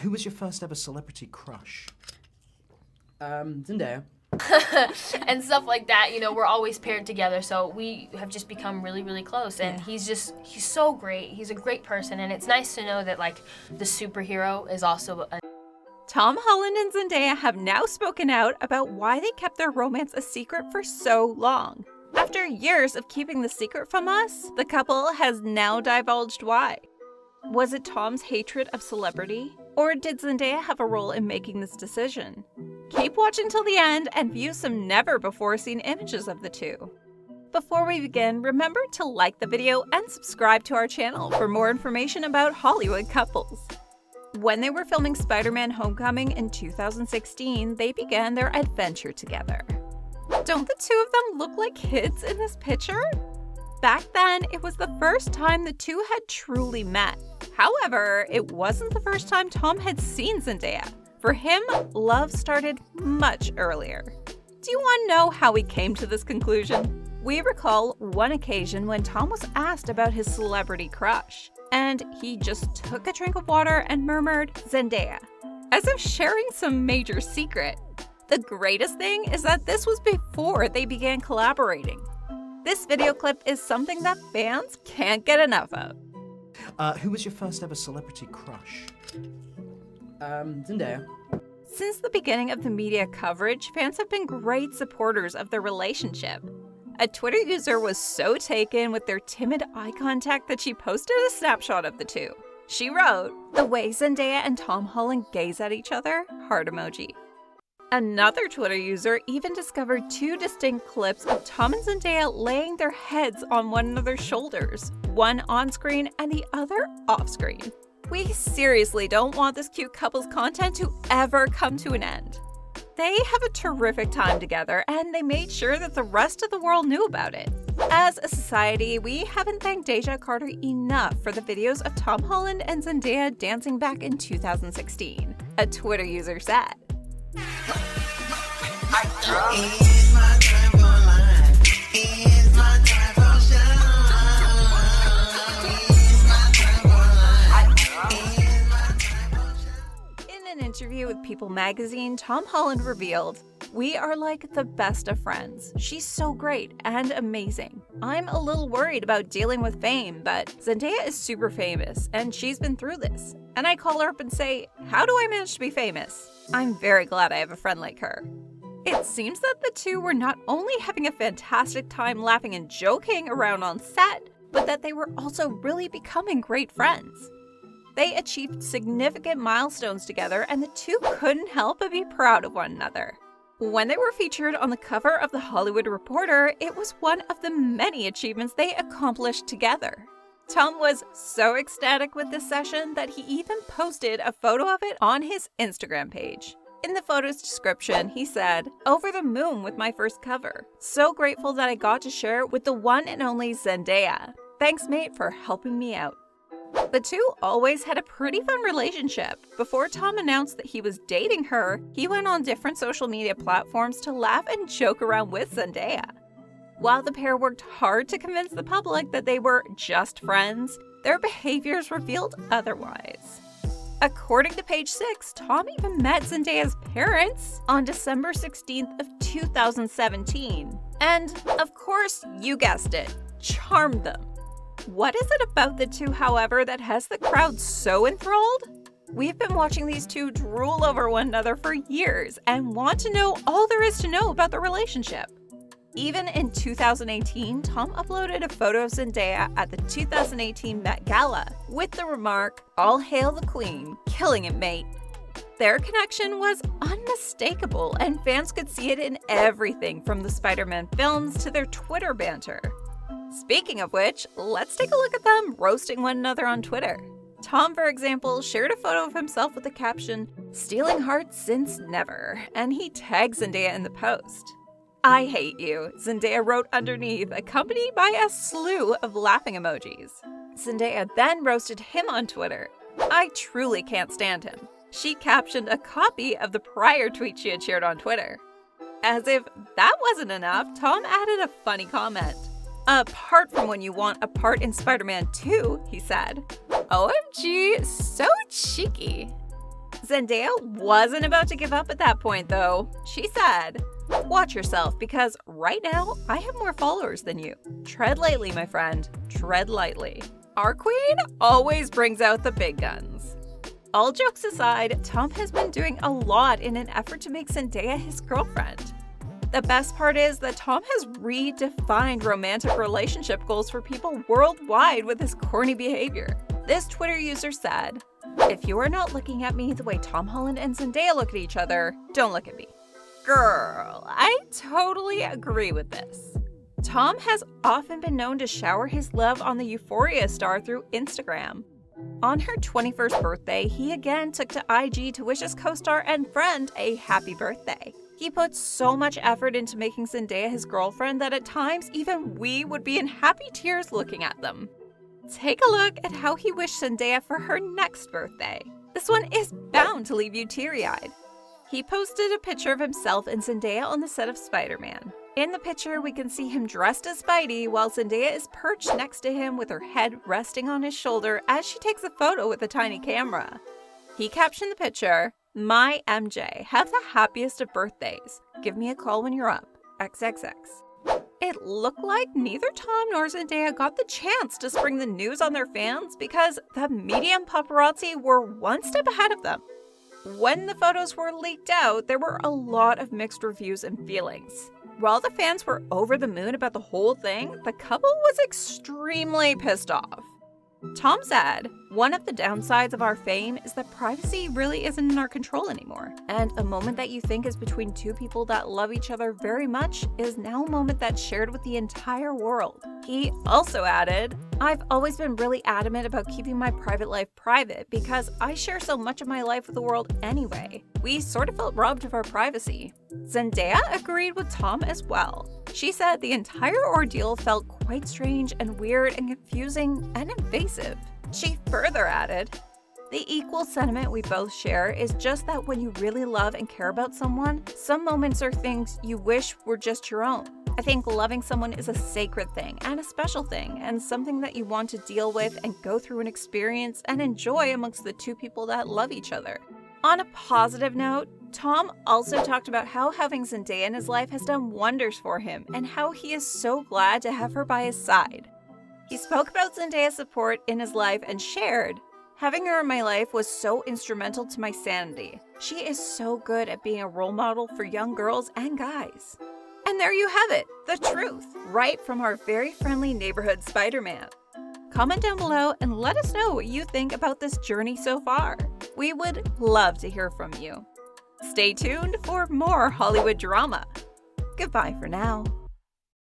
Who was your first ever celebrity crush? Zendaya. And stuff like that, you know, we're always paired together, so we have just become really, really close. And he's so great. He's a great person, and it's nice to know that, like, the superhero is also a... Tom Holland and Zendaya have now spoken out about why they kept their romance a secret for so long. After years of keeping the secret from us, the couple has now divulged why. Was it Tom's hatred of celebrity? Or did Zendaya have a role in making this decision? Keep watching till the end and view some never-before-seen images of the two. Before we begin, remember to like the video and subscribe to our channel for more information about Hollywood couples. When they were filming Spider-Man: Homecoming in 2016, they began their adventure together. Don't the two of them look like kids in this picture? Back then, it was the first time the two had truly met. However, it wasn't the first time Tom had seen Zendaya. For him, love started much earlier. Do you want to know how he came to this conclusion? We recall one occasion when Tom was asked about his celebrity crush, and he just took a drink of water and murmured, "Zendaya," as if sharing some major secret. The greatest thing is that this was before they began collaborating. This video clip is something that fans can't get enough of. Who was your first ever celebrity crush? Zendaya. Since the beginning of the media coverage, fans have been great supporters of their relationship. A Twitter user was so taken with their timid eye contact that she posted a snapshot of the two. She wrote, "The way Zendaya and Tom Holland gaze at each other, heart emoji." Another Twitter user even discovered two distinct clips of Tom and Zendaya laying their heads on one another's shoulders, one on-screen and the other off-screen. We seriously don't want this cute couple's content to ever come to an end. They have a terrific time together, and they made sure that the rest of the world knew about it. As a society, we haven't thanked Deja Carter enough for the videos of Tom Holland and Zendaya dancing back in 2016, a Twitter user said. In an interview with People magazine, Tom Holland revealed, "We are like the best of friends. She's so great and amazing. I'm a little worried about dealing with fame, but Zendaya is super famous and she's been through this. And I call her up and say, how do I manage to be famous? I'm very glad I have a friend like her." It seems that the two were not only having a fantastic time laughing and joking around on set, but that they were also really becoming great friends. They achieved significant milestones together, and the two couldn't help but be proud of one another. When they were featured on the cover of The Hollywood Reporter, it was one of the many achievements they accomplished together. Tom was so ecstatic with this session that he even posted a photo of it on his Instagram page. In the photo's description, he said, "Over the moon with my first cover. So grateful that I got to share it with the one and only Zendaya. Thanks, mate, for helping me out." The two always had a pretty fun relationship. Before Tom announced that he was dating her, he went on different social media platforms to laugh and joke around with Zendaya. While the pair worked hard to convince the public that they were just friends, their behaviors revealed otherwise. According to Page 6, Tom even met Zendaya's parents on December 16th of 2017. And, of course, you guessed it, charmed them. What is it about the two, however, that has the crowd so enthralled? We've been watching these two drool over one another for years and want to know all there is to know about the relationship. Even in 2018, Tom uploaded a photo of Zendaya at the 2018 Met Gala with the remark, "All hail the queen, killing it, mate." Their connection was unmistakable, and fans could see it in everything from the Spider-Man films to their Twitter banter. Speaking of which, let's take a look at them roasting one another on Twitter. Tom, for example, shared a photo of himself with the caption, "Stealing hearts since never," and he tagged Zendaya in the post. "I hate you," Zendaya wrote underneath, accompanied by a slew of laughing emojis. Zendaya then roasted him on Twitter. "I truly can't stand him." She captioned a copy of the prior tweet she had shared on Twitter. As if that wasn't enough, Tom added a funny comment. "Apart from when you want a part in Spider-Man 2, he said. "OMG, so cheeky." Zendaya wasn't about to give up at that point, though. She said, "Watch yourself, because right now I have more followers than you. Tread lightly, my friend. Tread lightly." Our queen always brings out the big guns. All jokes aside, Tom has been doing a lot in an effort to make Zendaya his girlfriend. The best part is that Tom has redefined romantic relationship goals for people worldwide with his corny behavior. This Twitter user said, "If you are not looking at me the way Tom Holland and Zendaya look at each other, don't look at me." Girl, I totally agree with this. Tom has often been known to shower his love on the Euphoria star through Instagram. On her 21st birthday, he again took to IG to wish his co-star and friend a happy birthday. He put so much effort into making Zendaya his girlfriend that at times even we would be in happy tears looking at them. Take a look at how he wished Zendaya for her next birthday. This one is bound to leave you teary-eyed. He posted a picture of himself and Zendaya on the set of Spider-Man. In the picture, we can see him dressed as Spidey while Zendaya is perched next to him with her head resting on his shoulder as she takes a photo with a tiny camera. He captioned the picture, "My MJ, have the happiest of birthdays. Give me a call when you're up. XXX." It looked like neither Tom nor Zendaya got the chance to spring the news on their fans because the media and paparazzi were one step ahead of them. When the photos were leaked out, there were a lot of mixed reviews and feelings. While the fans were over the moon about the whole thing, the couple was extremely pissed off. Tom said, "One of the downsides of our fame is that privacy really isn't in our control anymore. And a moment that you think is between two people that love each other very much is now a moment that's shared with the entire world." He also added, "I've always been really adamant about keeping my private life private because I share so much of my life with the world anyway. We sort of felt robbed of our privacy." Zendaya agreed with Tom as well. She said the entire ordeal felt quite strange and weird and confusing and invasive. She further added, "The equal sentiment we both share is just that when you really love and care about someone, some moments are things you wish were just your own. I think loving someone is a sacred thing and a special thing and something that you want to deal with and go through an experience and enjoy amongst the two people that love each other." On a positive note, Tom also talked about how having Zendaya in his life has done wonders for him and how he is so glad to have her by his side. He spoke about Zendaya's support in his life and shared, "Having her in my life was so instrumental to my sanity. She is so good at being a role model for young girls and guys." And there you have it, the truth, right from our very friendly neighborhood Spider-Man. Comment down below and let us know what you think about this journey so far. We would love to hear from you. Stay tuned for more Hollywood drama. Goodbye for now.